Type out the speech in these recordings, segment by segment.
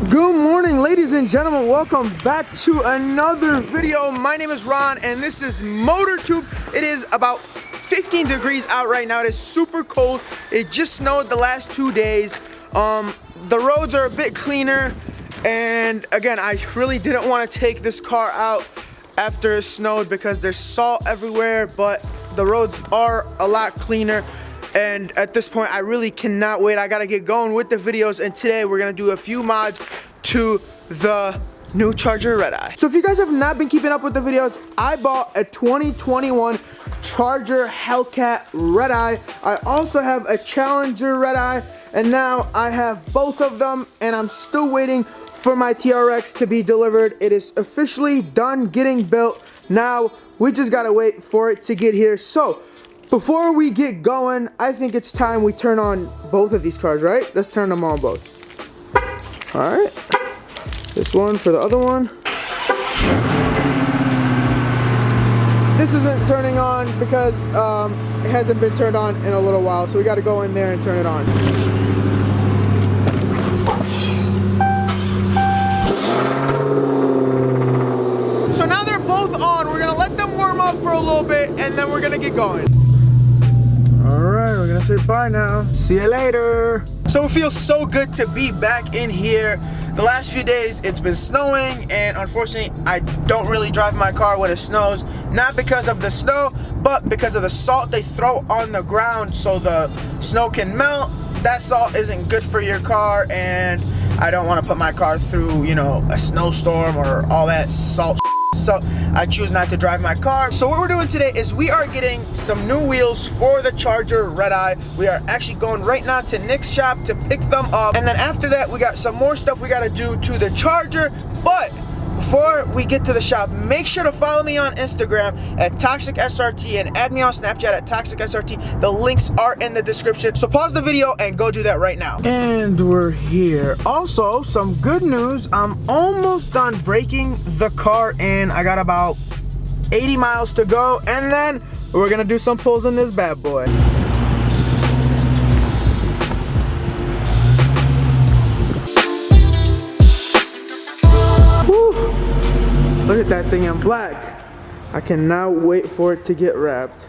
Good morning, ladies and gentlemen. Welcome back to another video. My name is Ron and this is MotorTube. It is about 15 degrees out right now. It is super cold. It just snowed the last 2 days. The roads are a bit cleaner, and again, I really didn't want to take this car out after it snowed because there's salt everywhere, but the roads are a lot cleaner. And at this point, I really cannot wait. I gotta get going with the videos, and today we're gonna do a few mods to the new Charger Redeye. So if you guys have not been keeping up with the videos, I bought a 2021 Charger Hellcat Redeye. I also have a Challenger Redeye, and now I have both of them, and I'm still waiting for my TRX to be delivered. It is officially done getting built. Now we just gotta wait for it to get here. So before we get going, I think it's time we turn on both of these cars, right? Let's turn them on both. All right, this one for the other one. This isn't turning on because it hasn't been turned on in a little while, so we gotta go in there and turn it on. So now they're both on. We're gonna let them warm up for a little bit and then we're gonna get going. Alright, we're gonna say bye now. See you later. So it feels so good to be back in here. The last few days it's been snowing, and unfortunately I don't really drive my car when it snows. Not because of the snow, but because of the salt they throw on the ground so the snow can melt. That salt isn't good for your car, and I don't want to put my car through, you know, a snowstorm or all that salt. So I choose not to drive my car. So what we're doing today is we are getting some new wheels for the Charger Redeye. We are actually going right now to Nick's shop to pick them up, and then after that we got some more stuff we got to do to the Charger. But before we get to the shop, make sure to follow me on Instagram at ToxicSRT and add me on Snapchat at ToxicSRT. The links are in the description. So pause the video and go do that right now. And we're here. Also, some good news. I'm almost done breaking the car in. I got about 80 miles to go, and then we're gonna do some pulls in this bad boy. Look at that thing in black. I cannot wait for it to get wrapped.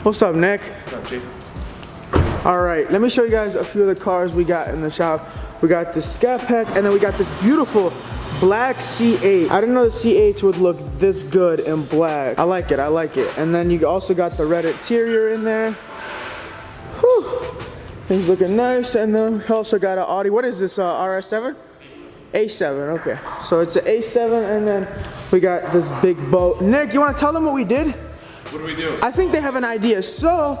What's up, Nick? What's up, Chief? All right, let me show you guys a few of the cars we got in the shop. We got this Scat Pack, and then we got this beautiful black C8. I didn't know the C8s would look this good in black. I like it, I like it. And then you also got the red interior in there. Whew. Things looking nice. And then we also got an Audi. What is this, RS7? A7, okay. So it's an A7, and then we got this big boat. Nick, you want to tell them what we did? What do we do? I think they have an idea. So,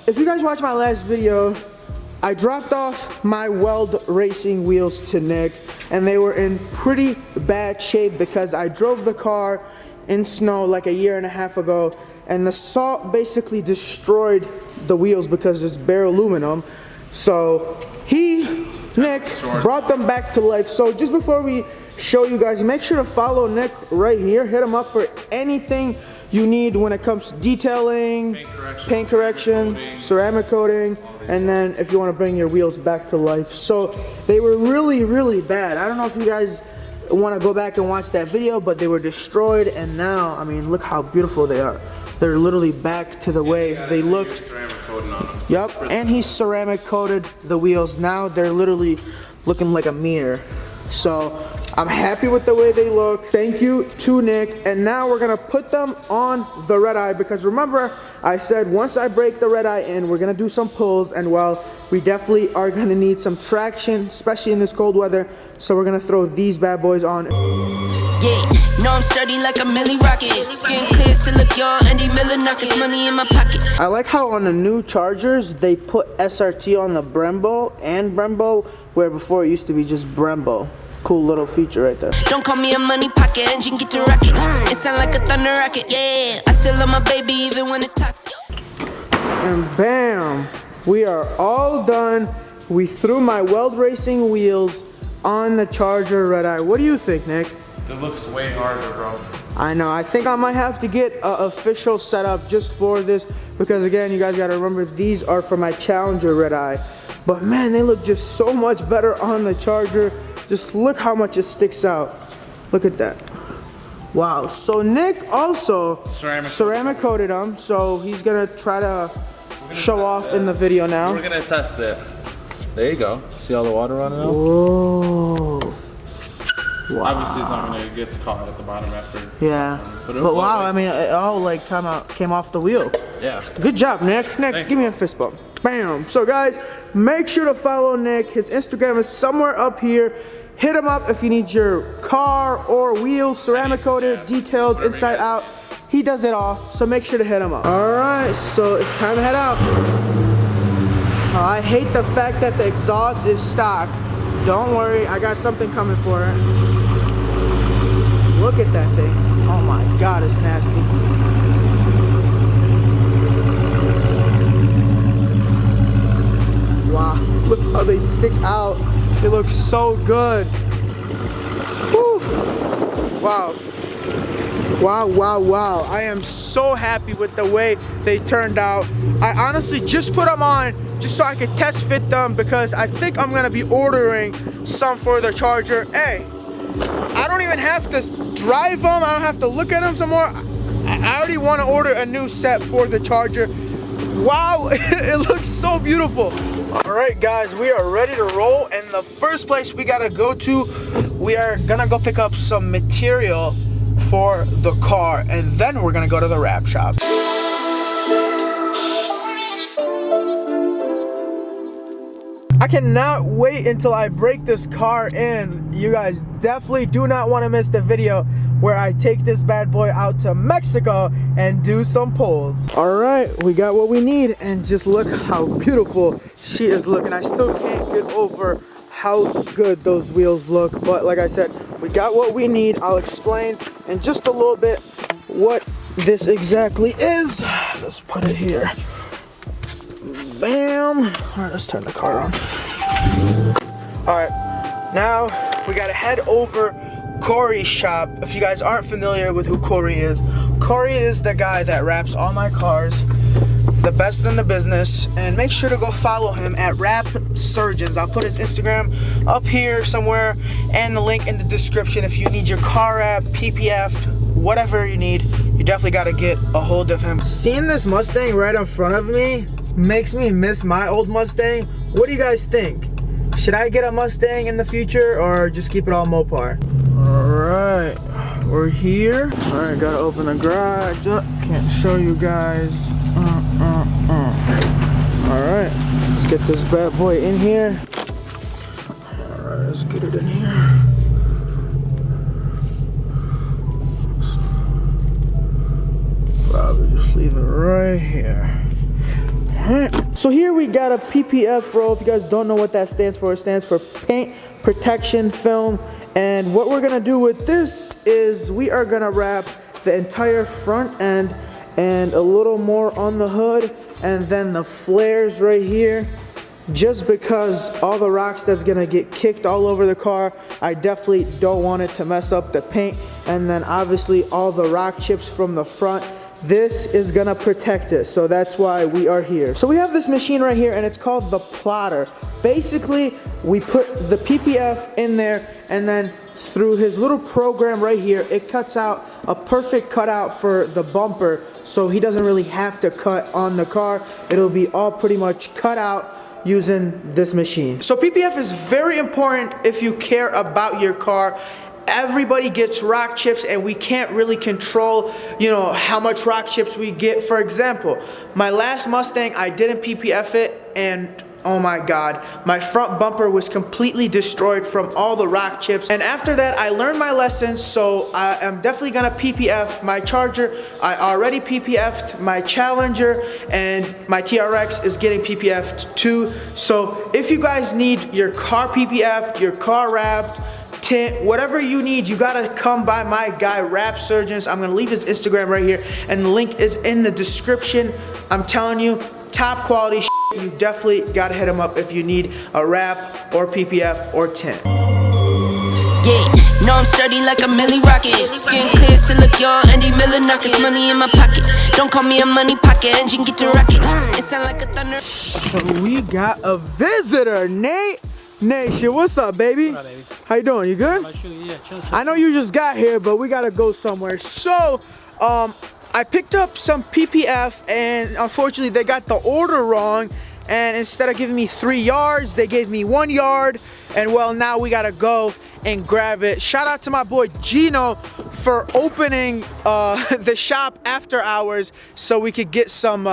if you guys watched my last video, I dropped off my Weld Racing wheels to Nick, and they were in pretty bad shape because I drove the car in snow like a year and a half ago, and the salt basically destroyed the wheels because it's bare aluminum. So, Nick brought them back to life. So just before we show you guys, make sure to follow Nick right here. Hit him up for anything you need when it comes to detailing, paint correction, ceramic coating, and then if you want to bring your wheels back to life. So they were really, really bad. I don't know if you guys want to go back and watch that video, but they were destroyed, and now, I mean, look how beautiful they are. They're literally back to the way they looked. Yep, and he ceramic coated the wheels. Now they're literally looking like a mirror. So I'm happy with the way they look. Thank you to Nick. And now we're gonna put them on the Redeye, because remember I said once I break the Redeye in, we're gonna do some pulls, and well, we definitely are gonna need some traction, especially in this cold weather. So we're gonna throw these bad boys on. Yeah, no, I'm sturdy like a Millie Rocket. Skin clear, still look young, Andy Miller knockers, money in my pocket. I like how on the new Chargers, they put SRT on the Brembo and Brembo, where before it used to be just Brembo. Cool little feature right there. Don't call me a money pocket, engine get to rocket. It sound like a thunder rocket, yeah. I still love my baby even when it's toxic. And bam, we are all done. We threw my Weld Racing wheels on the Charger Redeye. What do you think, Nick? It looks way harder, bro. I know. I think I might have to get an official setup just for this, because again, you guys gotta remember, these are for my Challenger Redeye. But man, they look just so much better on the Charger. Just look how much it sticks out. Look at that. Wow. So Nick also ceramic coated them, so he's gonna try to show off in the video now. We're gonna test it. There you go. See all the water running out? Whoa. Wow. Obviously it's not gonna get caught at the bottom after. Yeah. But wow, I mean, it all like came off the wheel. Yeah. Good job, Nick. Nick, Thanks, give me a fist bump. Bam. So guys, make sure to follow Nick. His Instagram is somewhere up here. Hit him up if you need your car or wheels ceramic coated, detailed, inside out. He does it all, so make sure to hit him up. All right, so it's time to head out. Oh, I hate the fact that the exhaust is stock. Don't worry, I got something coming for it. Look at that thing. Oh my God, it's nasty. Wow, look how they stick out. It looks so good. Woo. Wow. Wow, wow, wow. I am so happy with the way they turned out. I honestly just put them on just so I could test fit them because I think I'm gonna be ordering some for the Charger. Hey, I don't even have to drive them. I don't have to look at them some more. I already wanna order a new set for the Charger. Wow, it looks so beautiful. All right, guys, we are ready to roll. And the first place we gotta go to, we are gonna go pick up some material for the car, and then we're gonna go to the wrap shop. I cannot wait until I break this car in. You guys definitely do not want to miss the video where I take this bad boy out to Mexico and do some pulls. All right, we got what we need, and just look how beautiful she is looking. I still can't get over how good those wheels look, but like I said, we got what we need. I'll explain in just a little bit what this exactly is. Let's put it here. Bam. All right, let's turn the car on. All right, now we gotta head over Corey's shop. If you guys aren't familiar with who Corey is the guy that wraps all my cars, the best in the business. And make sure to go follow him at Wrap Surgeons. I'll put his Instagram up here somewhere and the link in the description. If you need your car wrap, PPF, whatever you need, you definitely got to get a hold of him. Seeing this Mustang right in front of me makes me miss my old Mustang. What do you guys think? Should I get a Mustang in the future or just keep it all Mopar? All right, we're here. All right, gotta open the garage up. Can't show you guys. All right, let's get this bad boy in here. All right, let's get it in here. Probably just leave it right here. All right, so here we got a PPF roll. If you guys don't know what that stands for, it stands for paint protection film. And what we're gonna do with this is we are gonna wrap the entire front end and a little more on the hood, and then the flares right here, just because all the rocks that's gonna get kicked all over the car, I definitely don't want it to mess up the paint. And then obviously all the rock chips from the front, this is gonna protect it, so that's why we are here. So we have this machine right here, and it's called the plotter. Basically, we put the PPF in there, and then through his little program right here, it cuts out a perfect cutout for the bumper, so he doesn't really have to cut on the car. It'll be all pretty much cut out using this machine. So PPF is very important if you care about your car. Everybody gets rock chips, and we can't really control, you know, how much rock chips we get. For example, my last Mustang, I didn't PPF it, and oh my God, my front bumper was completely destroyed from all the rock chips. And after that, I learned my lessons, so I am definitely gonna PPF my Charger. I already PPF'd my Challenger, and my TRX is getting PPF'd too. So if you guys need your car PPF'd, your car wrapped, tint, whatever you need, you gotta come by my guy Wrap Surgeons. I'm gonna leave his Instagram right here, and the link is in the description. I'm telling you, top quality shit. You definitely gotta hit him up if you need a wrap or PPF or tint. Yeah, no, I'm sturdy like a milli rocket. Skin clear, still look young, Andy Miller knockers. Money in my pocket, don't call me a money pocket. Engine get to rocket, it sound like a thunder. So we got a visitor, Nate. Nation, what's up, baby? What up, baby? How you doing? You good? Yeah, chill. I know you just got here, but we gotta go somewhere. So, I picked up some PPF, and unfortunately, they got the order wrong. And instead of giving me 3 yards, they gave me 1 yard. And well, now we gotta go and grab it. Shout out to my boy Gino for opening the shop after hours so we could get some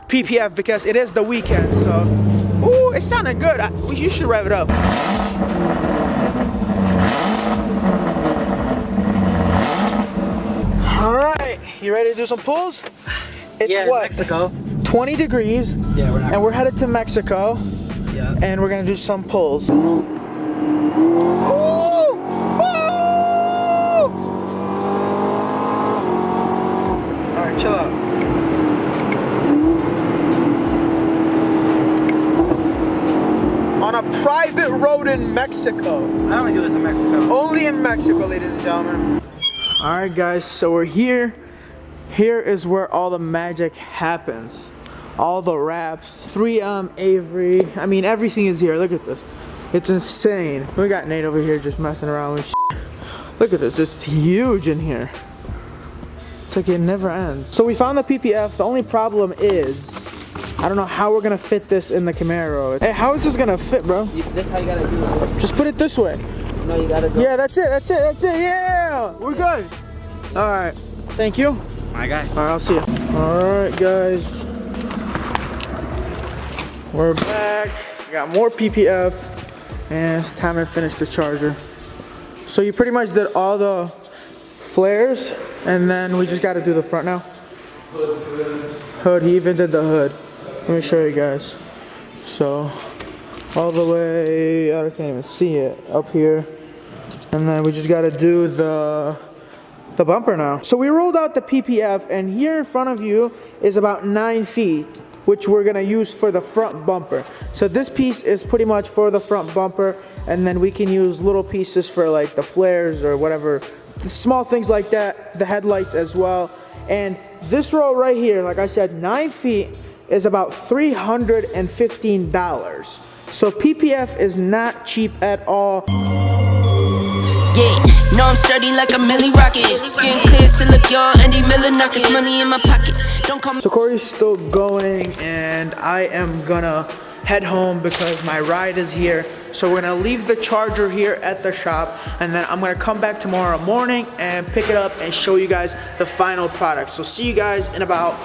PPF because it is the weekend. So, ooh, it sounded good. You should rev it up. All right, you ready to do some pulls? It's what? Mexico. 20 degrees. Yeah, we're not. And we're headed to Mexico. Yeah. And we're gonna do some pulls. Ooh! Ooh! All right, chill out. On a private road in Mexico. I only do this in Mexico. Only in Mexico, ladies and gentlemen. All right, guys, so we're here. Here is where all the magic happens. All the wraps, 3M, Avery. I mean, everything is here. Look at this. It's insane. We got Nate over here just messing around with shit. Look at this. It's huge in here. It's like it never ends. So we found the PPF. The only problem is, I don't know how we're gonna fit this in the Camaro. Hey, how is this gonna fit, bro? That's how you gotta do it. Just put it this way. No, you gotta go. Yeah, that's it. That's it. That's it. Yeah, we're good. All right. Thank you. My guy. All right, I'll see you. All right, guys. We're back. We got more PPF, and it's time to finish the charger. So you pretty much did all the flares, and then we just got to do the front now. Hood. He even did the hood. Let me show you guys. So all the way, I can't even see it up here, and then we just got to do the bumper now. So we rolled out the PPF, and here in front of you is about 9 feet, which we're gonna use for the front bumper. So this piece is pretty much for the front bumper, and then we can use little pieces for like the flares or whatever, small things like that, the headlights as well. And this roll right here, like I said, 9 feet is about $315. So PPF is not cheap at all. Yeah, no, I'm sturdy like a milli rocket. Skin clear, still look young, Andy Miller knockers, money in my pocket. Don't call me. So Corey's still going, and I am gonna head home because my ride is here. So we're gonna leave the charger here at the shop, and then I'm gonna come back tomorrow morning and pick it up and show you guys the final product. So see you guys in about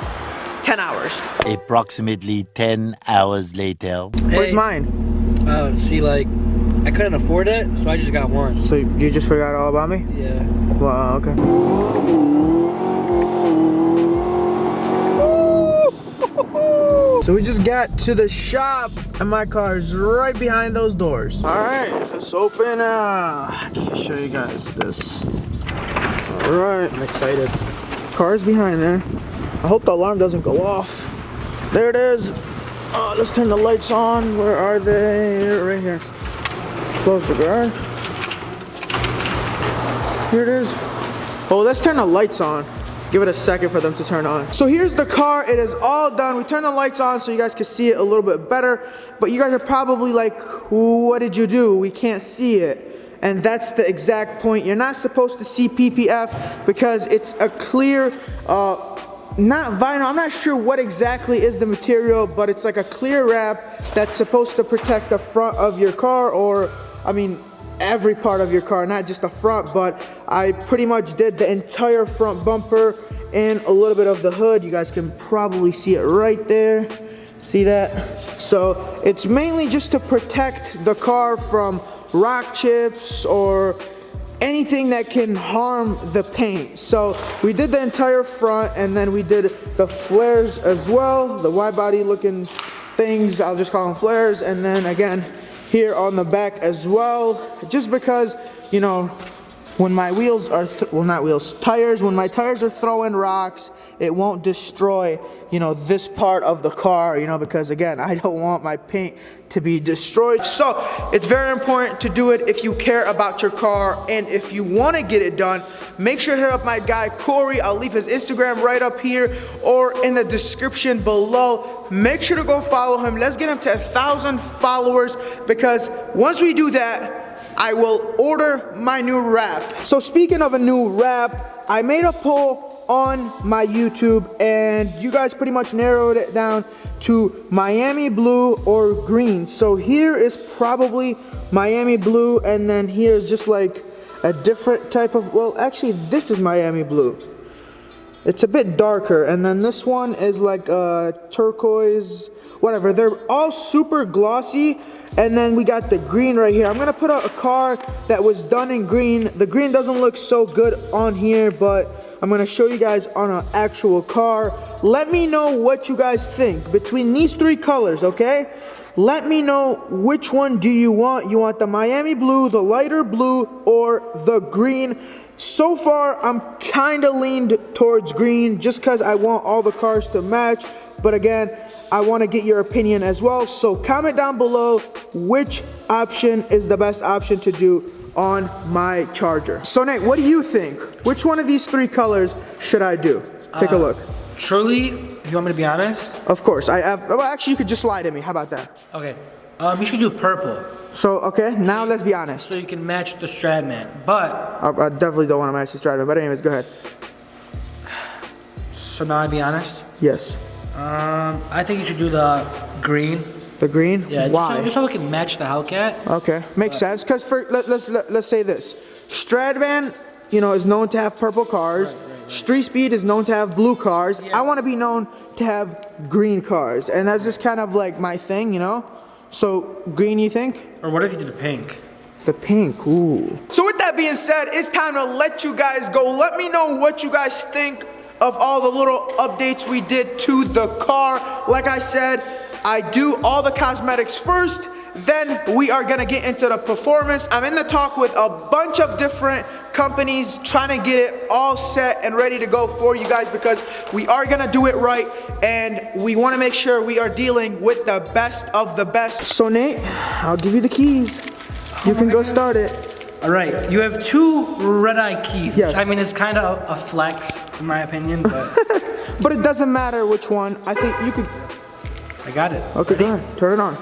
10 hours. Approximately 10 hours later. Where's mine? See, like, I couldn't afford it, so I just got one. So you just forgot all about me? Yeah. Wow, okay. So we just got to the shop, and my car is right behind those doors. All right, let's open. I can't show you guys this. All right, I'm excited. car's behind there. I hope the alarm doesn't go off. There it is. Let's turn the lights on. Where are they? Right here. Close the garage. Here it is. Oh, let's turn the lights on. Give it a second for them to turn on. So here's the car. It is all done. We turned the lights on so you guys can see it a little bit better. But you guys are probably like, what did you do? We can't see it. And that's the exact point. You're not supposed to see PPF because it's a clear, not vinyl. I'm not sure what exactly is the material, but it's like a clear wrap that's supposed to protect the front of your car, or, I mean, every part of your car, not just the front. But I pretty much did the entire front bumper and a little bit of the hood. You guys can probably see it right there. See that? So it's mainly just to protect the car from rock chips or anything that can harm the paint. So we did the entire front, and then we did the flares as well, the wide body looking things, I'll just call them flares. And then again here on the back as well, just because, you know, when my wheels are, tires, when my tires are throwing rocks, it won't destroy, you know, this part of the car, you know, because again, I don't want my paint to be destroyed. So it's very important to do it if you care about your car, and if you want to get it done, make sure to hit up my guy Corey. I'll leave his Instagram right up here or in the description below. Make sure to go follow him. Let's get him to 1,000 followers, because once we do that, I will order my new wrap. So speaking of a new wrap, I made a poll on my YouTube, and you guys pretty much narrowed it down to Miami blue or green. So here is probably Miami blue, and then here's just like a different type of, well, actually this is Miami blue. It's a bit darker, and then this one is like turquoise, whatever. They're all super glossy. And then we got the green right here. I'm gonna put out a car that was done in green. The green doesn't look so good on here, but I'm gonna show you guys on an actual car. Let me know what you guys think between these three colors, okay? Let me know which one do you want. You want the Miami blue, the lighter blue, or the green? So far, I'm kinda leaned towards green just cause I want all the cars to match. But again, I want to get your opinion as well. So comment down below which option is the best option to do on my Charger. So Nate, what do you think? Which one of these three colors should I do? Take a look. Truly, if you want me to be honest? Of course, I have, well actually you could just lie to me. How about that? Okay, you should do purple. So, okay, now let's be honest. So you can match the Stradman, but... I definitely don't want to match the Stradman, but anyways, go ahead. So now I'll be honest? Yes. I think you should do the green. The green? Yeah, why? Just so we can match the Hellcat. Okay, makes sense. Because let's say this, Stradvan, you know, is known to have purple cars. Right. Street Speed is known to have blue cars. Yeah. I want to be known to have green cars, and that's just kind of like my thing, you know. So green, you think? Or what if you did the pink? The pink, ooh. So with that being said, it's time to let you guys go. Let me know what you guys think of all the little updates we did to the car. Like I said, I do all the cosmetics first, then we are gonna get into the performance. I'm in the talk with a bunch of different companies trying to get it all set and ready to go for you guys, because we are gonna do it right and we wanna make sure we are dealing with the best of the best. So Nate, I'll give you the keys. You can go start it. All right, you have two Redeye keys, yes. Which I mean is kind of a flex in my opinion, but... But it doesn't matter which one. I think you could... I got it. Okay, go ahead, turn it on.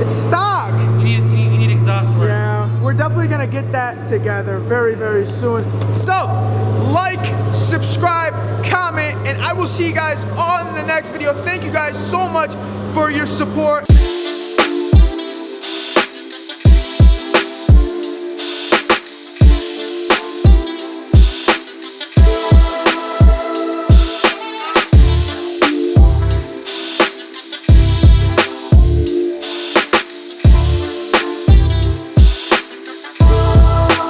It's stock! You need exhaust work. Yeah, we're definitely gonna get that together very, very soon. So, like, subscribe, comment, and I will see you guys on the next video. Thank you guys so much for your support.